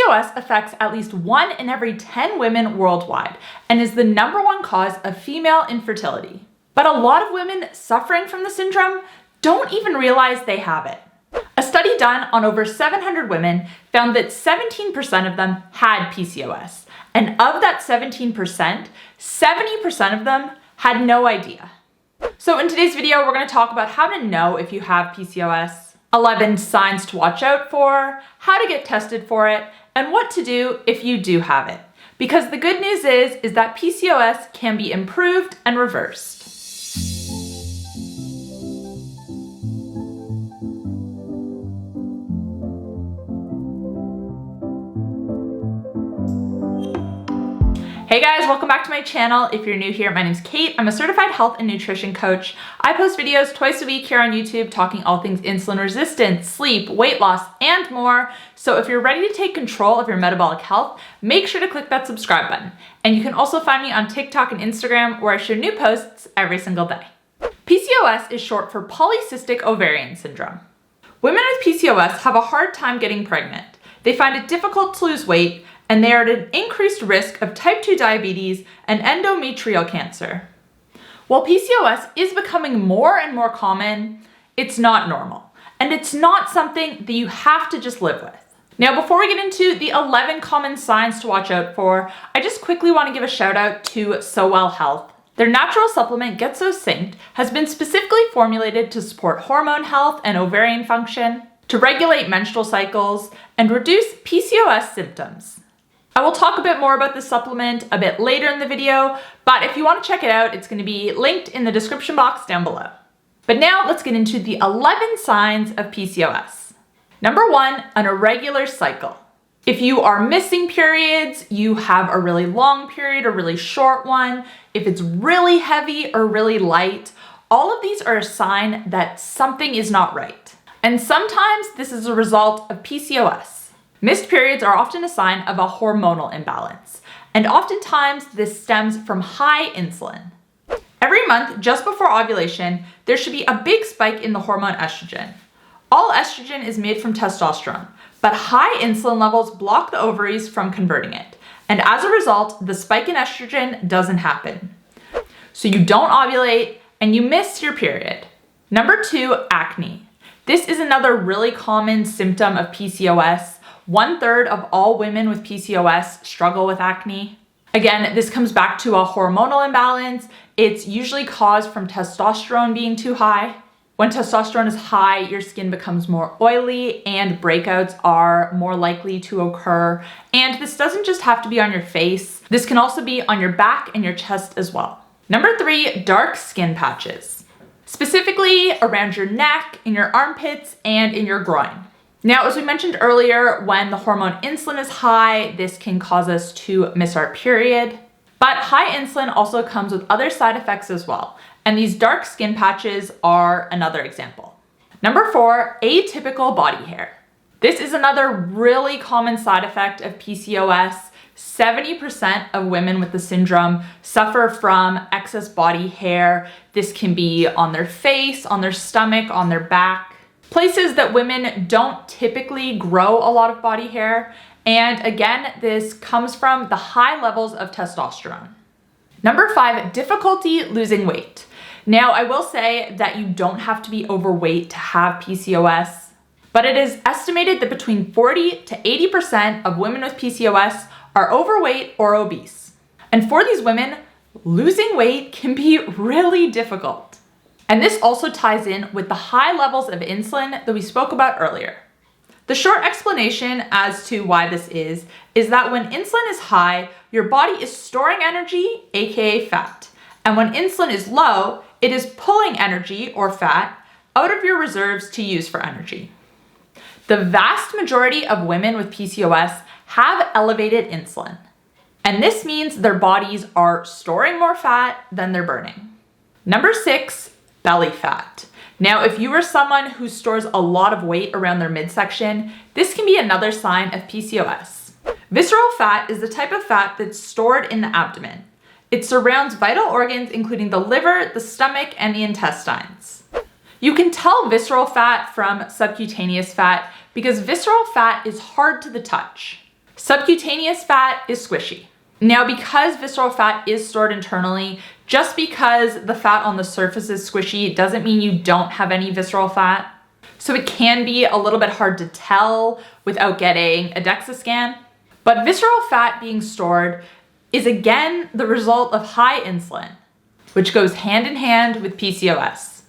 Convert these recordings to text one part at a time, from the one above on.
PCOS affects at least 1 in every 10 women worldwide and is the #1 cause of female infertility. But a lot of women suffering from the syndrome don't even realize they have it. A study done on over 700 women found that 17% of them had PCOS, and of that 17%, 70% of them had no idea. So in today's video, we're going to talk about how to know if you have PCOS, 11 signs to watch out for, how to get tested for it, and what to do if you do have it. Because the good news is that PCOS can be improved and reversed. Hey guys, welcome back to my channel. If you're new here, my name's Kate. I'm a certified health and nutrition coach. I post videos twice a week here on YouTube talking all things insulin resistance, sleep, weight loss, and more. So if you're ready to take control of your metabolic health, make sure to click that subscribe button. And you can also find me on TikTok and Instagram where I share new posts every single day. PCOS is short for polycystic ovarian syndrome. Women with PCOS have a hard time getting pregnant. They find it difficult to lose weight, and they are at an increased risk of type 2 diabetes and endometrial cancer. While PCOS is becoming more and more common, it's not normal, and it's not something that you have to just live with. Now, before we get into the 11 common signs to watch out for, I just quickly want to give a shout out to So Well Health. Their natural supplement, Get So Synced, has been specifically formulated to support hormone health and ovarian function, to regulate menstrual cycles, and reduce PCOS symptoms. I will talk a bit more about this supplement a bit later in the video, but if you want to check it out, it's going to be linked in the description box down below. But now let's get into the 11 signs of PCOS. Number 1, an irregular cycle. If you are missing periods, you have a really long period or really short one, if it's really heavy or really light, all of these are a sign that something is not right. And sometimes this is a result of PCOS. Missed periods are often a sign of a hormonal imbalance, and oftentimes this stems from high insulin. Every month, just before ovulation, there should be a big spike in the hormone estrogen. All estrogen is made from testosterone, but high insulin levels block the ovaries from converting it, and as a result, the spike in estrogen doesn't happen. So you don't ovulate, and you miss your period. Number 2, acne. This is another really common symptom of PCOS. 1/3 of all women with PCOS struggle with acne. Again, this comes back to a hormonal imbalance. It's usually caused from testosterone being too high. When testosterone is high, your skin becomes more oily and breakouts are more likely to occur. And this doesn't just have to be on your face. This can also be on your back and your chest as well. Number 3, dark skin patches, specifically around your neck, in your armpits, and in your groin. Now, as we mentioned earlier, when the hormone insulin is high, this can cause us to miss our period. But high insulin also comes with other side effects as well. And these dark skin patches are another example. Number 4, atypical body hair. This is another really common side effect of PCOS. 70% of women with the syndrome suffer from excess body hair. This can be on their face, on their stomach, on their back. Places that women don't typically grow a lot of body hair. And again, this comes from the high levels of testosterone. Number 5, difficulty losing weight. Now, I will say that you don't have to be overweight to have PCOS, but it is estimated that between 40 to 80% of women with PCOS are overweight or obese. And for these women, losing weight can be really difficult. And this also ties in with the high levels of insulin that we spoke about earlier. The short explanation as to why this is that when insulin is high, your body is storing energy, aka fat. And when insulin is low, it is pulling energy, or fat, out of your reserves to use for energy. The vast majority of women with PCOS have elevated insulin. And this means their bodies are storing more fat than they're burning. Number 6, belly fat. Now, if you are someone who stores a lot of weight around their midsection, this can be another sign of PCOS. Visceral fat is the type of fat that's stored in the abdomen. It surrounds vital organs, including the liver, the stomach, and the intestines. You can tell visceral fat from subcutaneous fat because visceral fat is hard to the touch. Subcutaneous fat is squishy. Now, because visceral fat is stored internally, just because the fat on the surface is squishy doesn't mean you don't have any visceral fat. So it can be a little bit hard to tell without getting a DEXA scan. But visceral fat being stored is again the result of high insulin, which goes hand in hand with PCOS.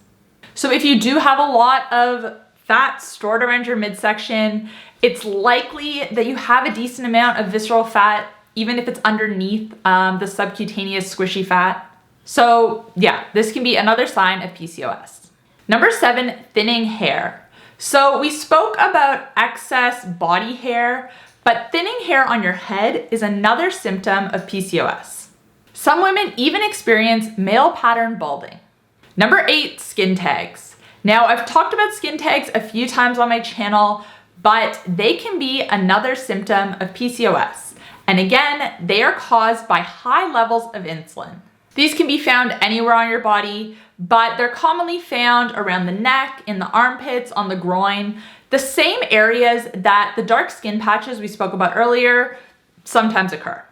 So if you do have a lot of fat stored around your midsection, it's likely that you have a decent amount of visceral fat, even if it's underneath the subcutaneous squishy fat. So yeah, this can be another sign of PCOS. Number 7, thinning hair. So we spoke about excess body hair, but thinning hair on your head is another symptom of PCOS. Some women even experience male pattern balding. Number 8, skin tags. Now, I've talked about skin tags a few times on my channel, but they can be another symptom of PCOS. And again, they are caused by high levels of insulin. These can be found anywhere on your body, but they're commonly found around the neck, in the armpits, on the groin, the same areas that the dark skin patches we spoke about earlier sometimes occur.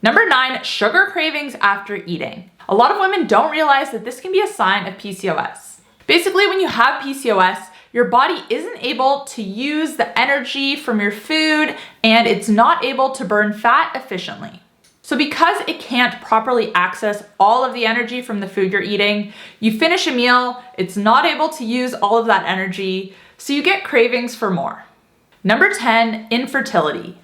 Number 9, sugar cravings after eating. A lot of women don't realize that this can be a sign of PCOS. Basically, when you have PCOS, your body isn't able to use the energy from your food and it's not able to burn fat efficiently. So because it can't properly access all of the energy from the food you're eating, you finish a meal, it's not able to use all of that energy, so you get cravings for more. Number 10, infertility.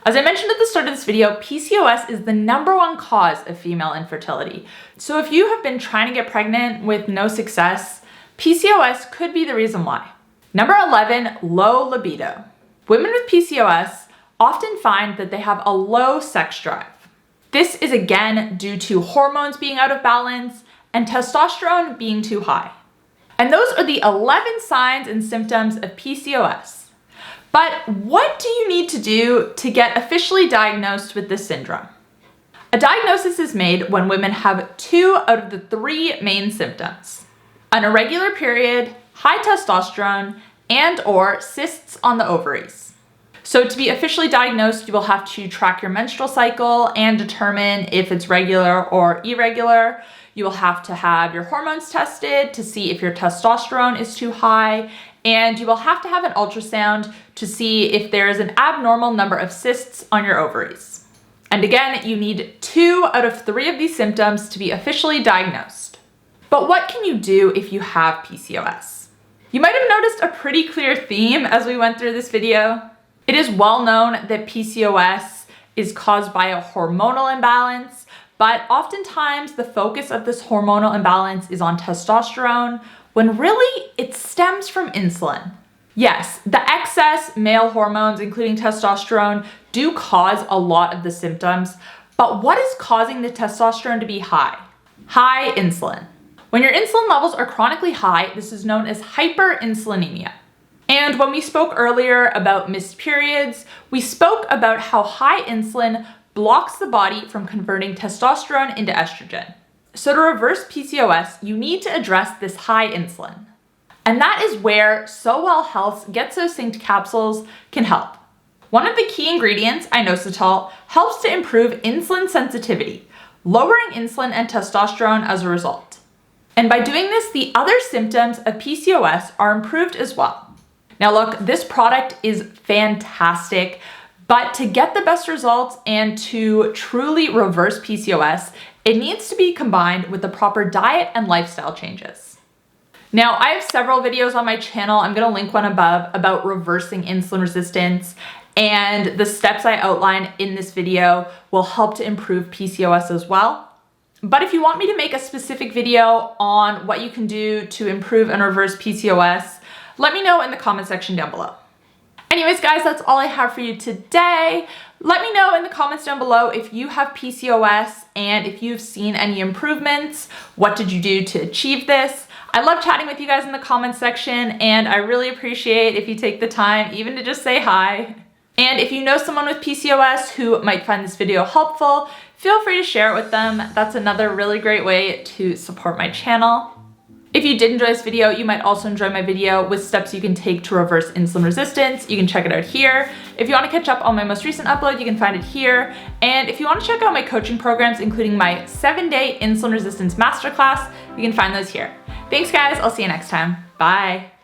As I mentioned at the start of this video, PCOS is the #1 cause of female infertility. So if you have been trying to get pregnant with no success, PCOS could be the reason why. Number 11, low libido. Women with PCOS often find that they have a low sex drive. This is again due to hormones being out of balance and testosterone being too high. And those are the 11 signs and symptoms of PCOS. But what do you need to do to get officially diagnosed with this syndrome? A diagnosis is made when women have 2 out of the 3 main symptoms: an irregular period, high testosterone, and/or cysts on the ovaries. So to be officially diagnosed, you will have to track your menstrual cycle and determine if it's regular or irregular. You will have to have your hormones tested to see if your testosterone is too high, and you will have to have an ultrasound to see if there is an abnormal number of cysts on your ovaries. And again, you need 2 out of 3 of these symptoms to be officially diagnosed. But what can you do if you have PCOS? You might have noticed a pretty clear theme as we went through this video. It is well known that PCOS is caused by a hormonal imbalance, but oftentimes the focus of this hormonal imbalance is on testosterone, when really it stems from insulin. Yes, the excess male hormones, including testosterone, do cause a lot of the symptoms, but what is causing the testosterone to be high? High insulin. When your insulin levels are chronically high, this is known as hyperinsulinemia. And when we spoke earlier about missed periods, we spoke about how high insulin blocks the body from converting testosterone into estrogen. So to reverse PCOS, you need to address this high insulin. And that is where So Well Health's Get So Synced capsules can help. One of the key ingredients, inositol, helps to improve insulin sensitivity, lowering insulin and testosterone as a result. And by doing this, the other symptoms of PCOS are improved as well. Now look, this product is fantastic, but to get the best results and to truly reverse PCOS, it needs to be combined with the proper diet and lifestyle changes. Now, I have several videos on my channel, I'm gonna link one above, about reversing insulin resistance, and the steps I outline in this video will help to improve PCOS as well. But if you want me to make a specific video on what you can do to improve and reverse PCOS, let me know in the comment section down below. Anyways, guys, that's all I have for you today. Let me know in the comments down below if you have PCOS and if you've seen any improvements. What did you do to achieve this? I love chatting with you guys in the comments section, and I really appreciate if you take the time even to just say hi. And if you know someone with PCOS who might find this video helpful, feel free to share it with them. That's another really great way to support my channel. If you did enjoy this video, you might also enjoy my video with steps you can take to reverse insulin resistance. You can check it out here. If you want to catch up on my most recent upload, you can find it here. And if you want to check out my coaching programs, including my 7-day insulin resistance masterclass, you can find those here. Thanks guys, I'll see you next time. Bye.